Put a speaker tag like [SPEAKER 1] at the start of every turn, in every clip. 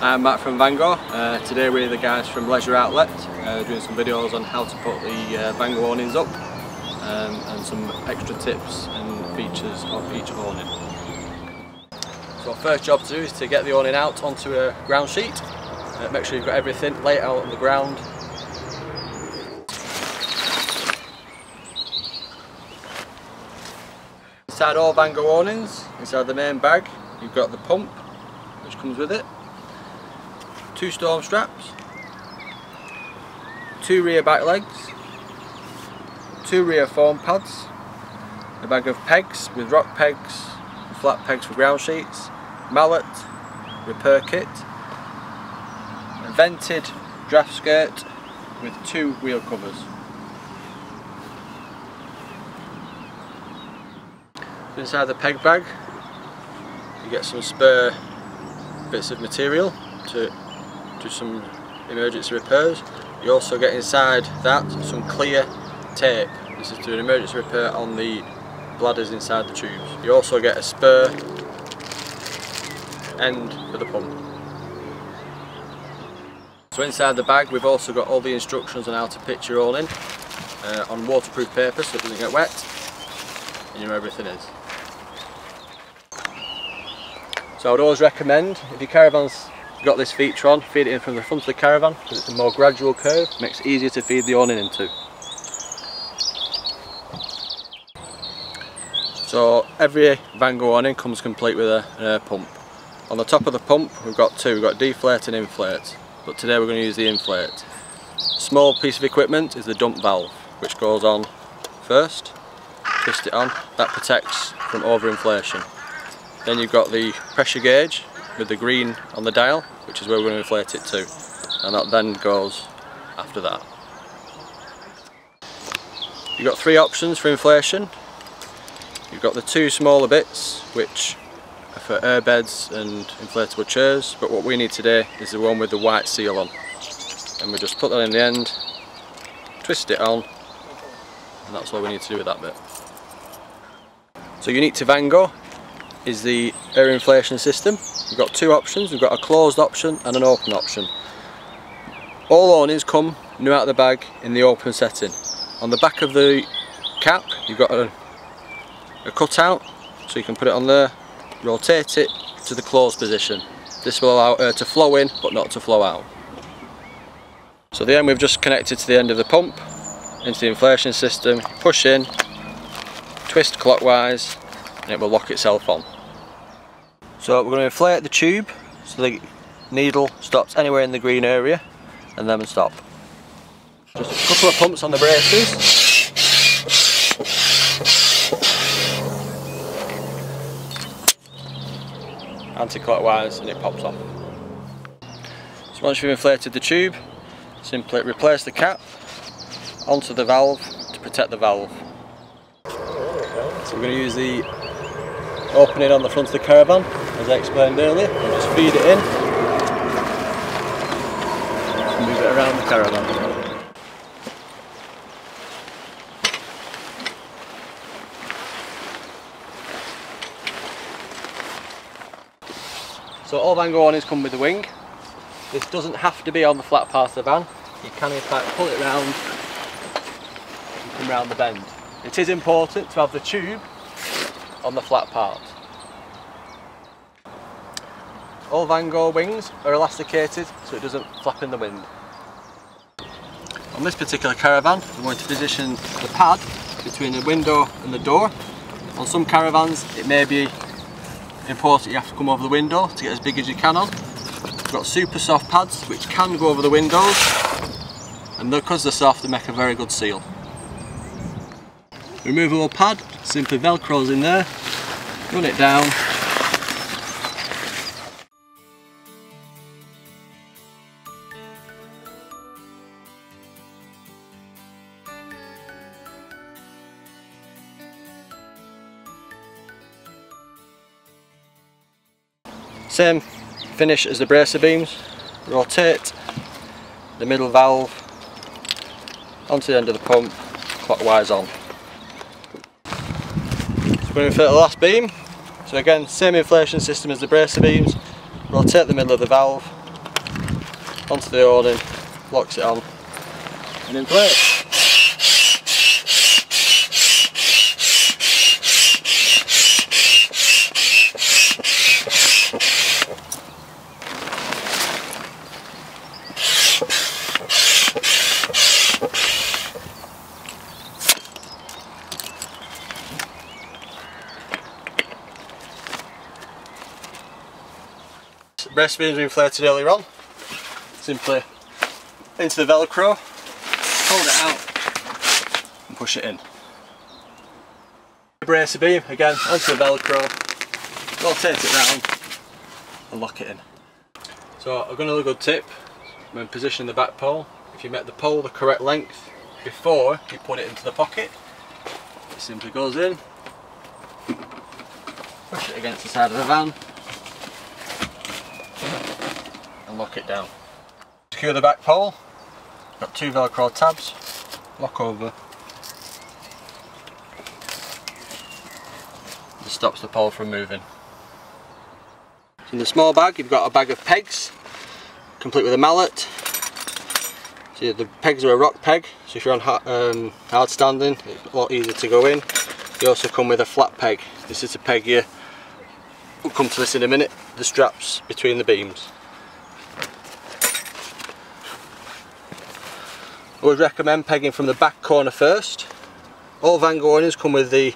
[SPEAKER 1] I'm Matt from Vango. Today we're the guys from Leisure Outlet doing some videos on how to put the Vango awnings up and some extra tips and features of each awning. So our first job to do is to get the awning out onto a ground sheet. Make sure you've got everything laid out on the ground. Inside all Vango awnings, inside the main bag, you've got the pump which comes with it, 2 storm straps, 2 rear back legs, 2 rear foam pads, a bag of pegs with rock pegs, flat pegs for ground sheets, mallet, repair kit, a vented draft skirt with 2 wheel covers. Inside the peg bag you get some spare bits of material to do some emergency repairs. You also get inside that some clear tape. This is to do an emergency repair on the bladders inside the tubes. You also get a spare end for the pump. So inside the bag we've also got all the instructions on how to pitch your awning on waterproof paper so it doesn't get wet, and you know everything is. So I would always recommend, if your caravan's got this feature on, feed it in from the front of the caravan because it's a more gradual curve, makes it easier to feed the awning into. So every Vango awning comes complete with an air pump. On the top of the pump we've got 2, we've got deflate and inflate, but today we're going to use the inflate. Small piece of equipment is the dump valve, which goes on first, twist it on, that protects from overinflation. Then you've got the pressure gauge with the green on the dial, which is where we're going to inflate it to, and that then goes after that. You've got 3 options for inflation. You've got the 2 smaller bits, which are for air beds and inflatable chairs, but what we need today is the one with the white seal on. And we just put that in the end, twist it on, and that's all we need to do with that bit. So unique to Vango is the air inflation system. We've got 2 options, we've got a closed option and an open option. All awnings come new out of the bag in the open setting. On the back of the cap you've got a cutout, so you can put it on there, rotate it to the closed position. This will allow air to flow in but not to flow out. So the end we've just connected to the end of the pump into the inflation system, push in, twist clockwise, and it will lock itself on. So we're going to inflate the tube so the needle stops anywhere in the green area and then stop. Just a couple of pumps on the braces. Anti-clockwise, and it pops off. So once you've inflated the tube, simply replace the cap onto the valve to protect the valve. So we're going to use the opening on the front of the caravan, as I explained earlier, and just feed it in and move it around the caravan. So all Vango awnings come with a wing. This doesn't have to be on the flat part of the van. You can in fact pull it round and come round the bend. It is important to have the tube on the flat part. All Vango wings are elasticated so it doesn't flap in the wind. On this particular caravan we're going to position the pad between the window and the door. On some caravans it may be important you have to come over the window to get as big as you can on. We've got super soft pads which can go over the windows, and because they're soft they make a very good seal. Removable pad simply velcros in there, run it down, same finish as the bracer beams. Rotate the middle valve onto the end of the pump, clockwise on. So we're going to inflate the last beam. So again, same inflation system as the bracer beams. Rotate the middle of the valve, onto the awning, locks it on, and in place. Breast beams we inflated earlier on, simply into the velcro, hold it out and push it in. Brace the beam again onto the velcro, rotate it round and lock it in. So I've got another good tip when positioning the back pole. If you make the pole the correct length before you put it into the pocket, it simply goes in, push it against the side of the van and lock it down. Secure the back pole, got 2 velcro tabs, lock over. This stops the pole from moving. In the small bag you've got a bag of pegs, complete with a mallet. So the pegs are a rock peg, so if you're on hard standing it's a lot easier to go in. You also come with a flat peg. This is a peg you, we'll come to this in a minute, the straps between the beams. I would recommend pegging from the back corner first. All Vango awnings come with the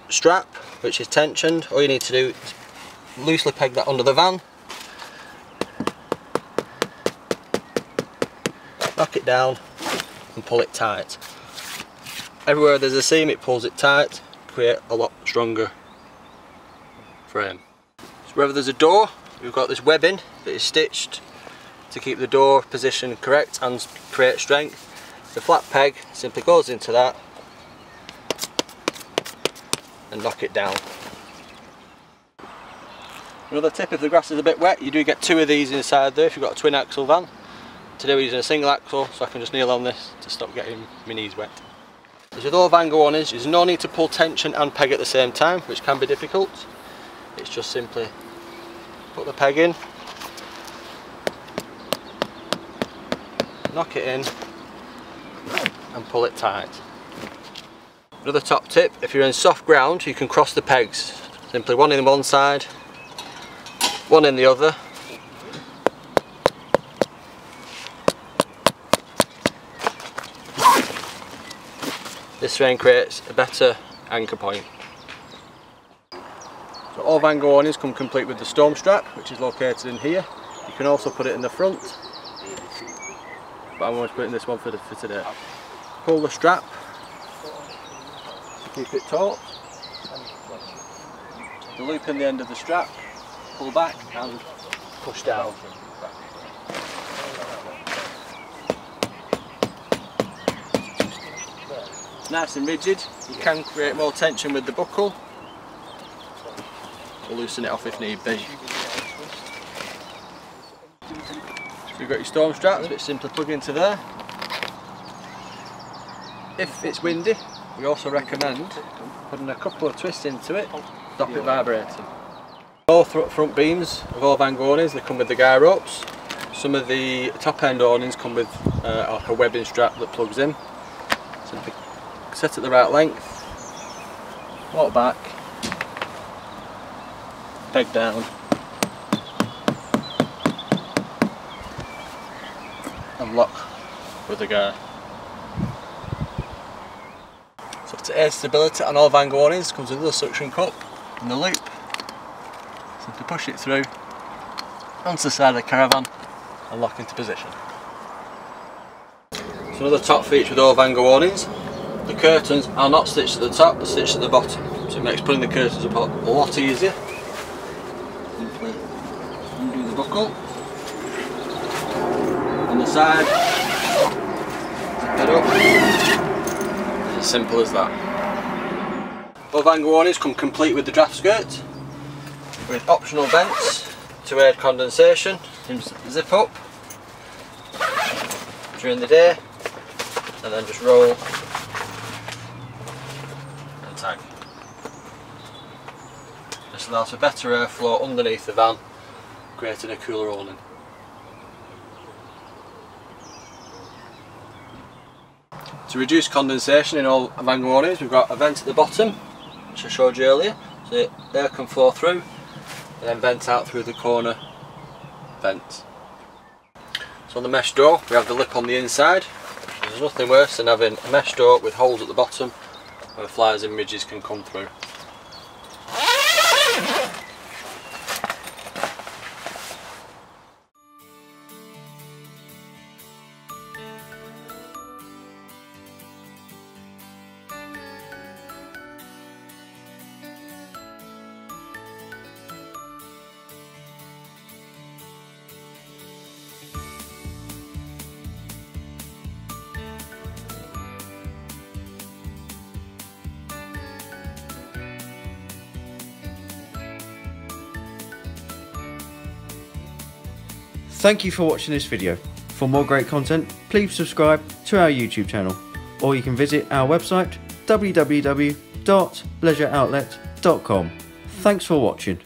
[SPEAKER 1] strap which is tensioned. All you need to do is loosely peg that under the van, knock it down and pull it tight. Everywhere there's a seam it pulls it tight, create a lot stronger frame. So wherever there's a door we've got this webbing that is stitched to keep the door position correct and create strength. The flat peg simply goes into that and knock it down. Another tip, if the grass is a bit wet, you do get 2 of these inside there if you've got a twin axle van. Today we're using a single axle, so I can just kneel on this to stop getting my knees wet. As with all Vango awnings, there's no need to pull tension and peg at the same time, which can be difficult. It's just simply put the peg in, knock it in and pull it tight. Another top tip, if you're in soft ground you can cross the pegs. Simply one in one side, one in the other. This then creates a better anchor point. So all Vango awnings come complete with the storm strap, which is located in here. You can also put it in the front, but I'm going to put it in this one for today. Pull the strap to keep it taut, the loop in the end of the strap, pull back and push down. It's nice and rigid. You can create more tension with the buckle or loosen it off if need be. So you've got your storm straps which simply plug into there. If it's windy, we also recommend putting a couple of twists into it, stop it vibrating. All front beams of all Vango awnings, they come with the guy ropes. Some of the top end awnings come with like a webbing strap that plugs in. Simply set at the right length, walk back, peg down, and lock with the guy. So to aid stability on all Vango awnings comes with a little suction cup and the loop. Simply push it through onto the side of the caravan and lock into position. So another top feature with all Vango awnings, the curtains are not stitched at the top, they're stitched at the bottom. So it makes putting the curtains up a lot easier. Simply undo the buckle on the side, zip it up. It's as simple as that. All Vango awnings come complete with the draft skirt, with optional vents to aid condensation. Zip up during the day and then just roll and tag. This allows for better airflow underneath the van, creating a cooler awning. To reduce condensation in all Vango awnings, we've got a vent at the bottom, which I showed you earlier, so the air can flow through and then vent out through the corner vent. So on the mesh door we have the lip on the inside. There's nothing worse than having a mesh door with holes at the bottom where flies and midges can come through.
[SPEAKER 2] Thank you for watching this video. For more great content, please subscribe to our YouTube channel, or you can visit our website www.leisureoutlet.com. Thanks for watching.